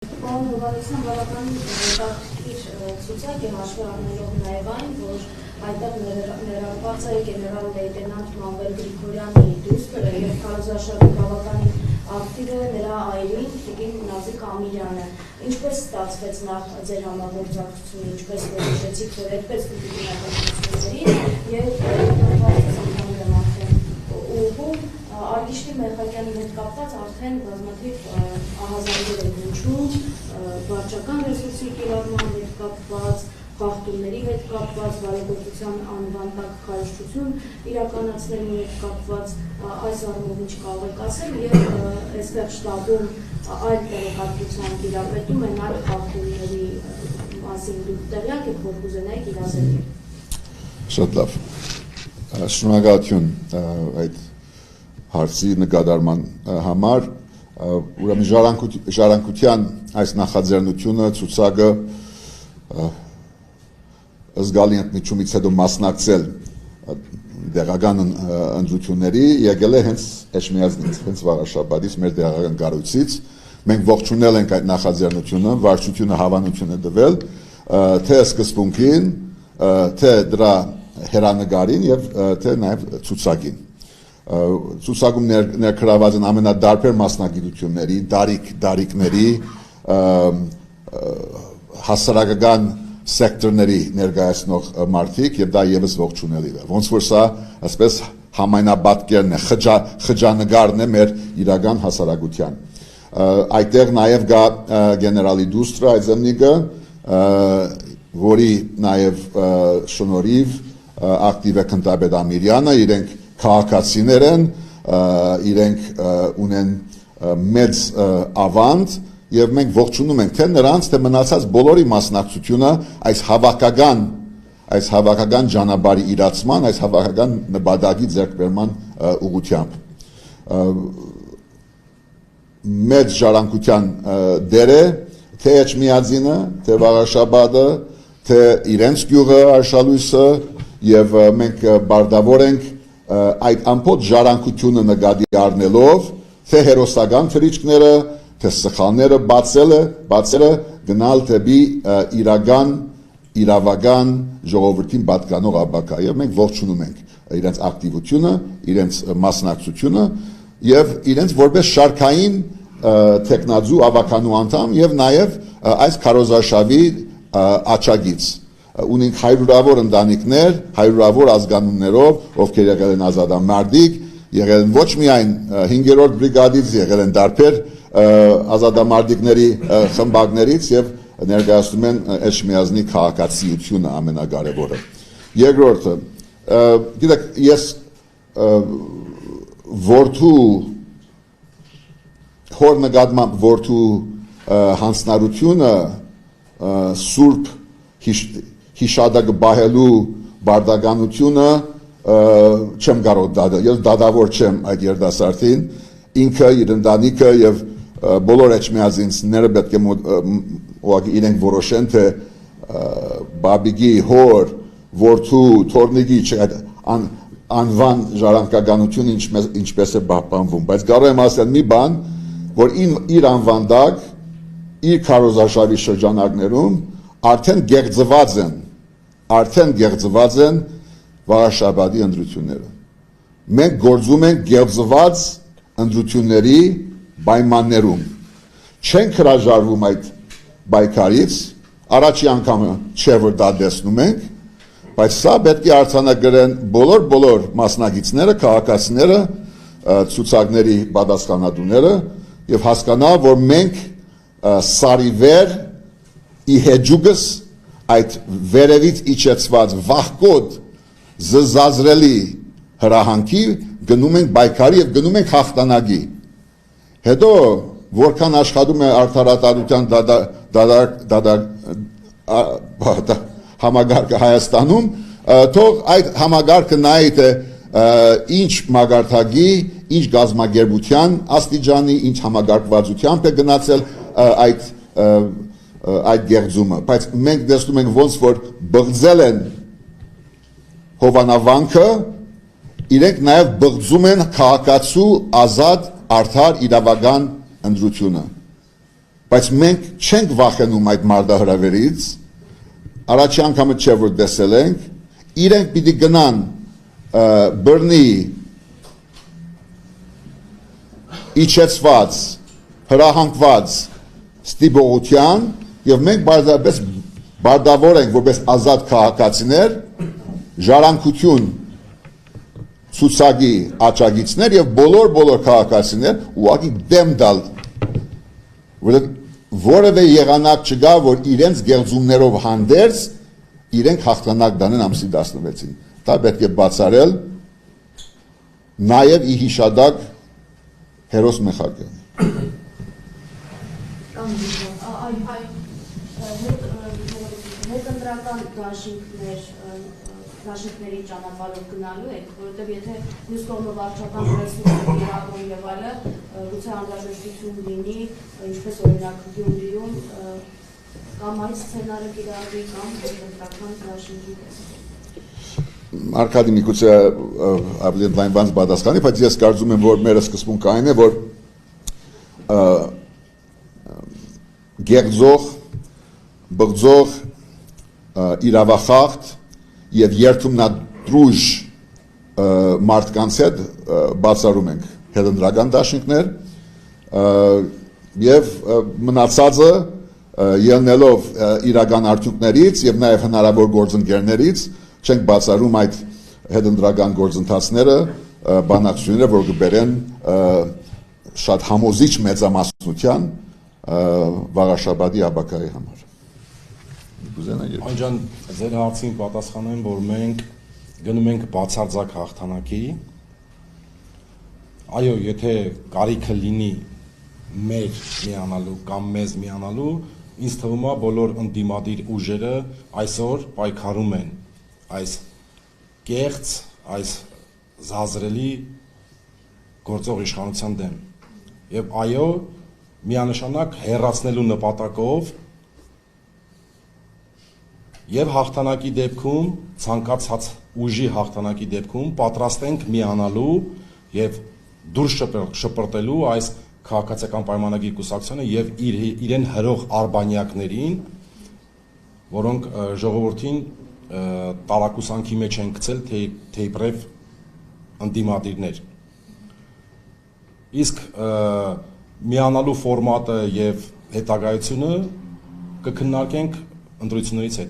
Պարոն Հովհաննիսյան, բավականին հետաքրքիր ցուցակ է հաշվի առնելով նաև այն, որ այդտեղ ներառված է գեներալ լեյտենանտ Մանվել Գրիգորյանի դուստրը եւ քարոզարշավի բավականին ակտիվ է նրա այրին Տիկին Նազիկ Ամիրյանը։ Ինչպես ստացվեց նախ ձեր համագործակցությունը, ինչպես որոշեցիք, որ այդպես պիտի նախաձեռնությունների եւ Արգիշնի Մերխակյանի հետ կապված արդեն բազմաթիվ ահազանգեր են հնչում, վարչական ռեսուրսի կիրառման հետ կապված, խախտումների հետ կապված, բարեգործության անվան տակ քարոզչություն իրականացնելու հետ կապված, այս առումով ինչ կարող եք ասել եւ այստեղ շտաբում այլ տեղեկատվության տիրապետում են այլ խախտումների մասին դուք տեղյակ եք, որ կուզենայիք իրազեկել։ Շատ լավ։ Շնորհակալություն այդ հարցի նկատառման համար, ուրեմն ժառանգության այս նախաձեռնությունը ցուցակը զգալի ընդմիջումից հետո մասնակցել դեղական ընտրությունների եկել է հենց Էջմիածնից, հենց Վաղաշաբադից, մեր դեղական կառույցից։ Մենք ողջունել ենք այդ նախաձեռնությունը, վարչությունը հավանություն է տվել թե սկզբունքին, թե դրա հեռանկարին եւ թե նաեւ ցուցակին։ Ցուցակում ներգրաված են ամենադարբեր մասնագիտությունների, դարիքների, հասարակական սեկտորների ներկայացնող մարդիկ եւ դա եւս ողջունելի է։ Ոնց որ սա այսպես համայնաբատկերն է, խճանկարն է մեր իրական հասարակության։ Այդտեղ նաեւ կա գեներալի դուստրը այդ զմնիկը, որի նաեւ շնորհիվ ակտիվ է Քնտապետ Ամիրյանը, իրենք քաղաքացիներ են, իրենք ունեն մեծ ավանդ եւ մենք ողջունում ենք թե նրանց, թե մնացած բոլորի մասնակցությունը այս հավաքական ճանապարհի իրացման, այս հավաքական նպատակի ձեռքբերման ուղղությամբ։ Մեծ ժառանգության դեր է թե Էջմիածինը, թե Վաղաշաբադը, թե իրենց գյուղը Արշալույսը եւ մենք բարդավոր ենք այդ ամբողջ ժառանգությունը նկատի առնելով, թե հերոսական թռիչքները, թե սխալները բացելը գնալ դեպի իրավական ժողովրդին պատկանող ապագա եւ մենք ողջունում ենք իրենց ակտիվությունը, իրենց մասնակցությունը եւ իրենց որպես շարքային տեխնազու ավականու անդամ եւ նաեւ այս քարոզարշավի աչագից ունենք հարյուրավոր ընտանիքներ, հարյուրավոր ազգանուններով, ովքեր եղել են ազատամարտիկ, եղել են ոչ միայն 5-րդ բրիգադից, եղել են դարբեր ազատամարտիկների խմբակներից եւ ներկայացնում են Էջմիածնի քաղաքացիությունը ամենակարևորը։ Երկրորդը, գիտեք, ես հոր նկատմամբ որդու հանձնարարությունը սուրբ հիշադակը բահելու բարդականությունը չեմ կարող դատել, ես դատավոր չեմ այդ երիտասարդին, ինքը իր ընտանիքը եւ բոլոր էջմիածինցիները պետք է ուղղակի իրենք որոշեն, թե բաբիգի հոր, որդու, թորնիկի անվան ժառանգականությունը ինչպես է պահպանվում, բայց կարող եմ ասել մի բան, որ իր անվանդակ, իր քարոզարշավի շրջանակներում արդեն գեղձված են Վաղաշաբադի ընտրությունները։ Մենք գործում ենք գեղձված ընտրությունների պայմաններում։ Չենք հրաժարվում այդ պայքարից, առաջի անգամը չէ որ դա տեսնում ենք, բայց սա պետք է արձանագրեն բոլոր մասնագետները, քաղաքացիները, ցուցակների պատասխանատուները եւ հասկանալ, որ մենք սարի վեր ի հեջուկս այդ վերևից իջեցված վախկոտ զզազրելի հրահանգի գնում ենք բայկարի եւ գնում ենք հաղթանակի։ Հետո որքան աշխատում է արդարադատության համագարկը Հայաստանում, թող այդ համագարկը նայի թե ինչ մագարտագի, ինչ գազագերբության աստիճանի, ինչ համագարկվածությամբ է գնացել այդ գեղձումը, բայց մենք տեսնում ենք ոնց որ բղձել են հովանավանքը, իրենք նաև բղձում են քաղաքացու ազատ արդար իրավական ընտրությունը։ բայց մենք չենք վախենում այդ մարտահրավերից, առաջի անգամը չէ որ տեսել ենք, իրենք պիտի գնան բռնի իջեցված, հրահանգված ստիպողության եւ մենք բարձրապես բարդավոր ենք որպես ազատ քաղաքացիներ ժառանգություն ցուցակի աճագիցներ եւ բոլոր քաղաքացիներ ուղղակի դեմ տալ որևէ եղանակ չկա որ իրենց գեղձումներով հանդերձ իրենք հաղթանակ դանեն ամսի 16-ին դա պետք է բացառել նաեւ ի հիշադակ հերոս Մեխակյանի հետընտրական դաշինքների ճանապարհով գնալու եք, որովհետև եթե մյուս կողմը վարչական ռեսուրսը իրական եւ այլը, գուցե անհրաժեշտություն լինի, ինչպես օրինակ Գյումրիում կամ այս սցենարը կիրառվի կամ հետընտրական դաշինքի տեսքով։ Արկադի միգուցե ավելի ընդլայնված պատասխանի, բայց ես կարծում եմ, որ մեր սկզբունքային է, որ գեղձող, բղձող, իրավախախտ եւ երթումնադրուժ մարդկանց հետ բացառում ենք հետընտրական դաշինքներ եւ մնացածը ելնելով իրական արդյունքներից եւ նաեւ հնարավոր գործընկերներից չենք բացառում այդ հետընտրական գործընթացները բանակցությունները որ կբերեն շատ համոզիչ մեծամասնության վաղաշաբաթի ապակայի համար Անջան, ձեր հարցին պատասխանեմ, որ մենք գնում ենք բացարձակ հաղթանակի այո, եթե կարիքը լինի մեր միանալու կամ մեզ միանալու ինձ թվում է բոլոր ընդդիմադիր ուժերը այսօր պայքարում են այս կեղծ, այս զազրելի գործող իշխանության դեմ եւ այո, միանշանակ հեռացնելու նպատակով եւ հաղթանակի դեպքում ցանկացած ուժի հաղթանակի դեպքում պատրաստ ենք միանալու եւ դուրս շպրտելու այս քաղաքացիական պայմանագիր կուսակցությունը եւ իրեն հրող արբանյակներին, որոնք ժողովրդին տարակուսանքի մեջ են գցել թեյբրև ընդդիմադիրներ։ Իսկ միանալու ֆորմատը եւ հետագայությունը կքննարկենք ընտրություններից հետո